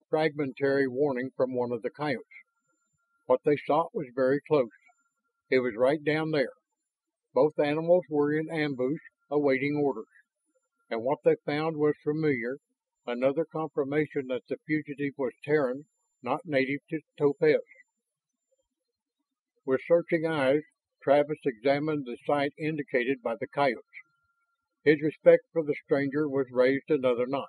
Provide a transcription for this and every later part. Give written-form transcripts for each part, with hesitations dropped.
fragmentary warning from one of the coyotes. What they sought was very close. It was right down there. Both animals were in ambush, awaiting orders. And what they found was familiar, another confirmation that the fugitive was Terran, not native to Topaz. With searching eyes, Travis examined the site indicated by the coyotes. His respect for the stranger was raised another notch.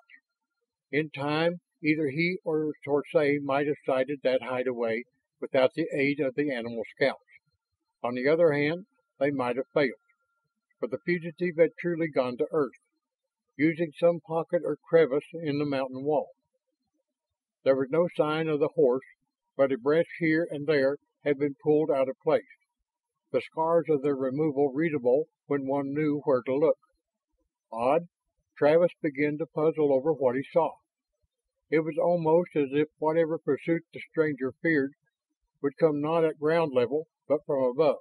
In time, either he or Torsay might have sighted that hideaway without the aid of the animal scouts. On the other hand, they might have failed, for the fugitive had truly gone to Earth, using some pocket or crevice in the mountain wall. There was no sign of the horse, but a branch here and there had been pulled out of place, the scars of their removal readable when one knew where to look. Odd, Travis began to puzzle over what he saw. It was almost as if whatever pursuit the stranger feared would come not at ground level, but from above.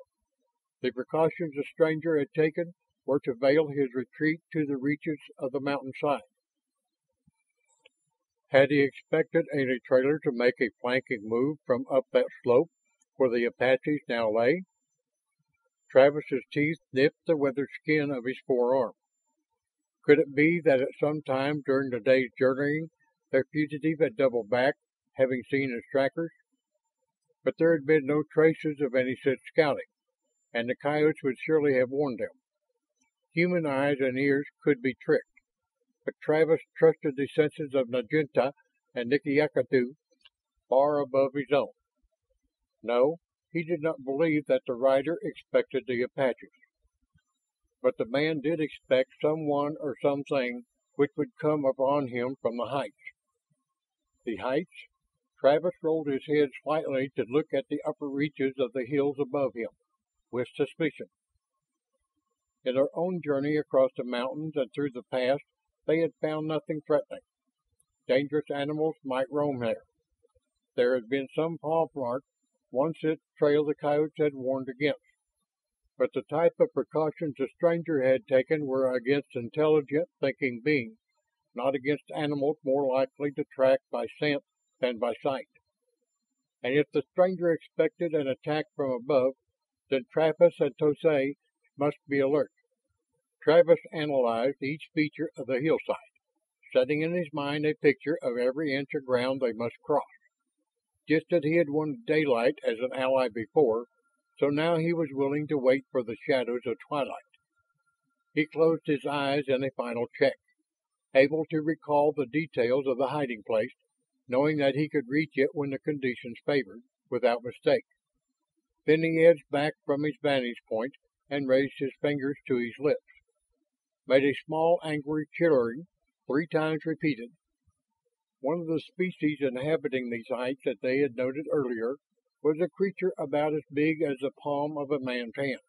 The precautions the stranger had taken were to veil his retreat to the reaches of the mountainside. Had he expected any trailer to make a flanking move from up that slope where the Apaches now lay? Travis's teeth nipped the weathered skin of his forearm. Could it be that at some time during the day's journeying their fugitive had doubled back, having seen his trackers? But there had been no traces of any such scouting, and the coyotes would surely have warned them. Human eyes and ears could be tricked, but Travis trusted the senses of Naginta and Nikiakatu far above his own. No, he did not believe that the rider expected the Apaches. But the man did expect someone or something which would come upon him from the heights. The heights? Travis rolled his head slightly to look at the upper reaches of the hills above him, with suspicion. In their own journey across the mountains and through the pass, they had found nothing threatening. Dangerous animals might roam there. There had been some paw mark, one such trail the coyotes had warned against. But the type of precautions the stranger had taken were against intelligent, thinking beings, not against animals more likely to track by scent than by sight. And if the stranger expected an attack from above, then Travis and Tosai must be alert. Travis analyzed each feature of the hillside, setting in his mind a picture of every inch of ground they must cross. Just as he had wanted daylight as an ally before, so now he was willing to wait for the shadows of twilight. He closed his eyes in a final check, able to recall the details of the hiding place, knowing that he could reach it when the conditions favored, without mistake. Then he edged back from his vantage point and raised his fingers to his lips, made a small angry chittering, 3 times repeated. One of the species inhabiting these heights that they had noted earlier was a creature about as big as the palm of a man's hand,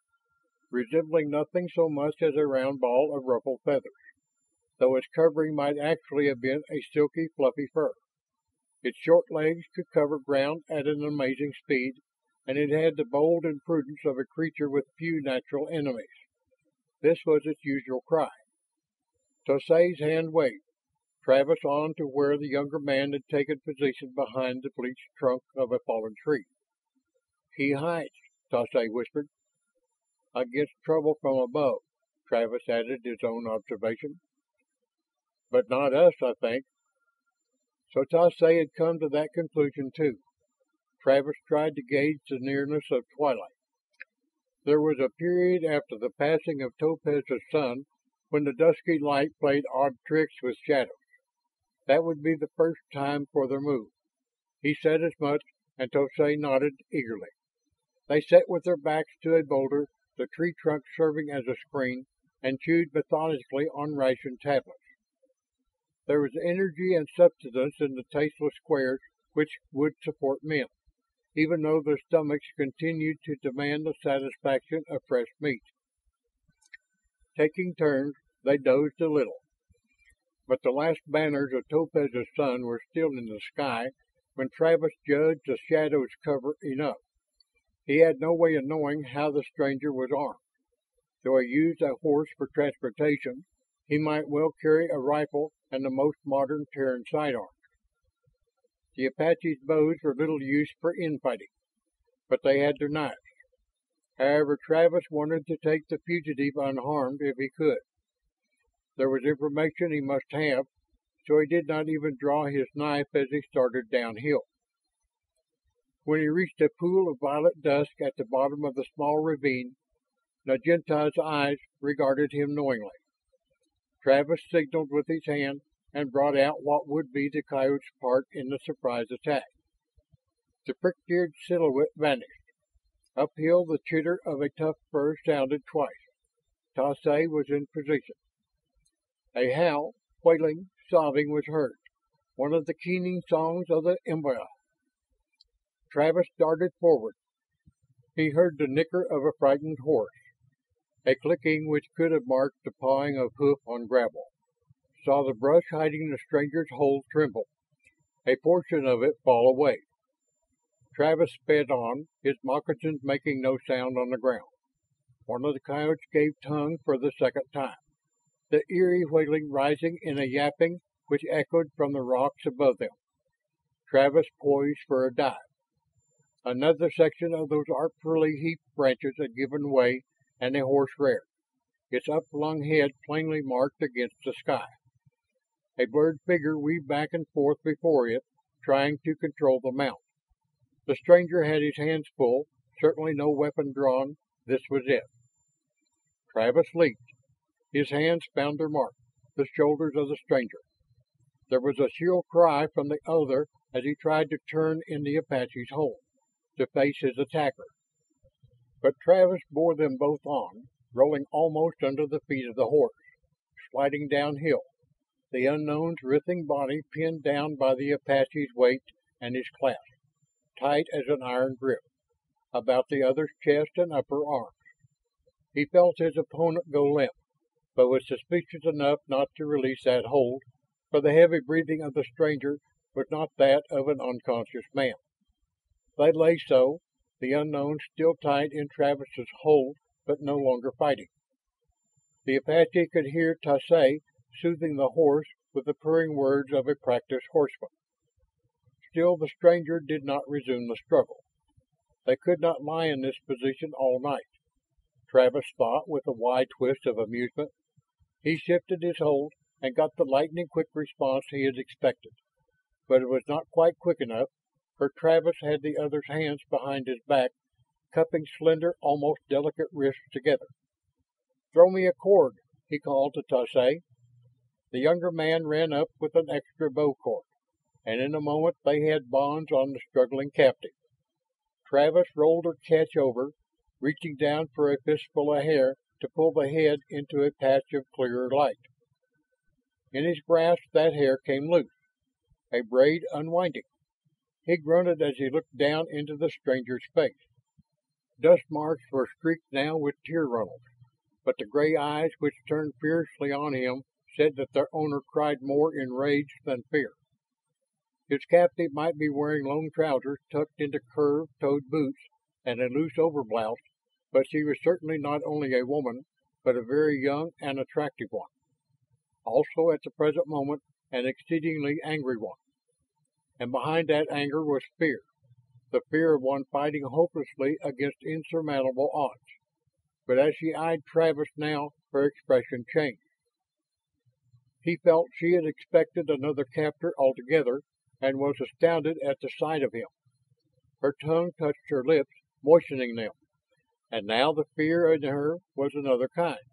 resembling nothing so much as a round ball of ruffled feathers, though its covering might actually have been a silky, fluffy fur. Its short legs could cover ground at an amazing speed, and it had the bold imprudence of a creature with few natural enemies. This was its usual cry. Tosai's hand waved, Travis on to where the younger man had taken position behind the bleached trunk of a fallen tree. "He hides," Tosai whispered. "Against trouble from above," Travis added his own observation. "But not us, I think." So Tosai had come to that conclusion too. Travis tried to gauge the nearness of twilight. There was a period after the passing of Topaz's sun when the dusky light played odd tricks with shadows. That would be the first time for their move. He said as much, and Tosai nodded eagerly. They sat with their backs to a boulder, the tree trunk serving as a screen, and chewed methodically on ration tablets. There was energy and substance in the tasteless squares which would support men, even though their stomachs continued to demand the satisfaction of fresh meat. Taking turns, they dozed a little. But the last banners of Topaz's sun were still in the sky when Travis judged the shadows cover enough. He had no way of knowing how the stranger was armed. Though he used a horse for transportation, he might well carry a rifle and the most modern Terran sidearms. The Apaches' bows were little use for infighting, but they had their knives. However, Travis wanted to take the fugitive unharmed if he could. There was information he must have, so he did not even draw his knife as he started downhill. When he reached a pool of violet dusk at the bottom of the small ravine, Naginta's eyes regarded him knowingly. Travis signaled with his hand and brought out what would be the coyote's part in the surprise attack. The prick-eared silhouette vanished. Uphill, the chitter of a tough fur sounded twice. Tsoay was in position. A howl, wailing, sobbing was heard, one of the keening songs of the Mbaya. Travis darted forward. He heard the nicker of a frightened horse, a clicking which could have marked the pawing of hoof on gravel. Saw the brush hiding the stranger's hold tremble, a portion of it fall away. Travis sped on, his moccasins making no sound on the ground. One of the coyotes gave tongue for the second time, the eerie wailing rising in a yapping which echoed from the rocks above them. Travis poised for a dive. Another section of those artfully heaped branches had given way, and a horse reared, its upflung head plainly marked against the sky. A blurred figure weaved back and forth before it, trying to control the mount. The stranger had his hands full, certainly no weapon drawn. This was it. Travis leaped. His hands found their mark, the shoulders of the stranger. There was a shrill cry from the other as he tried to turn in the Apache's hold, to face his attacker. But Travis bore them both on, rolling almost under the feet of the horse, sliding downhill, the unknown's writhing body pinned down by the Apache's weight and his clasp, tight as an iron grip, about the other's chest and upper arms. He felt his opponent go limp, but was suspicious enough not to release that hold, for the heavy breathing of the stranger was not that of an unconscious man. They lay so, the unknown still tight in Travis's hold, but no longer fighting. The Apache could hear Tsoay soothing the horse with the purring words of a practiced horseman. Still the stranger did not resume the struggle. They could not lie in this position all night, Travis thought with a wide twist of amusement. He shifted his hold and got the lightning quick response he had expected. But it was not quite quick enough, for Travis had the other's hands behind his back, cupping slender, almost delicate wrists together. "Throw me a cord," he called to Tsoay. The younger man ran up with an extra bow cord, and in a moment they had bonds on the struggling captive. Travis rolled her catch over, reaching down for a fistful of hair to pull the head into a patch of clearer light. In his grasp that hair came loose, a braid unwinding. He grunted as he looked down into the stranger's face. Dust marks were streaked now with tear runnels, but the gray eyes which turned fiercely on him said that their owner cried more in rage than fear. His captive might be wearing long trousers tucked into curved-toed boots and a loose overblouse, but she was certainly not only a woman, but a very young and attractive one. Also, at the present moment, an exceedingly angry one. And behind that anger was fear, the fear of one fighting hopelessly against insurmountable odds. But as she eyed Travis now, her expression changed. He felt she had expected another captor altogether, and was astounded at the sight of him. Her tongue touched her lips, moistening them. And now the fear in her was another kind,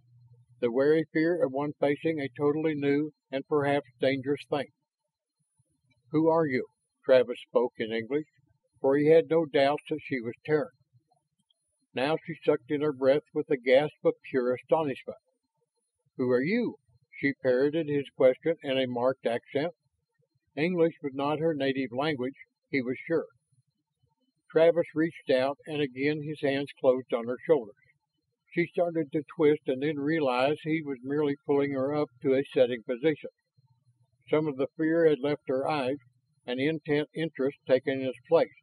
the wary fear of one facing a totally new and perhaps dangerous thing. "Who are you?" Travis spoke in English, for he had no doubts that she was Terran. Now she sucked in her breath with a gasp of pure astonishment. "Who are you?" She parroted his question in a marked accent. English was not her native language, he was sure. Travis reached out, and again his hands closed on her shoulders. She started to twist and then realized he was merely pulling her up to a sitting position. Some of the fear had left her eyes, and intent interest taken its place.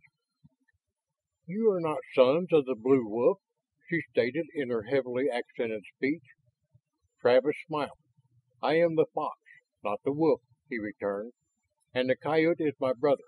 "You are not sons of the Blue Wolf," she stated in her heavily accented speech. Travis smiled. "I am the fox, not the wolf," he returned, "and the coyote is my brother.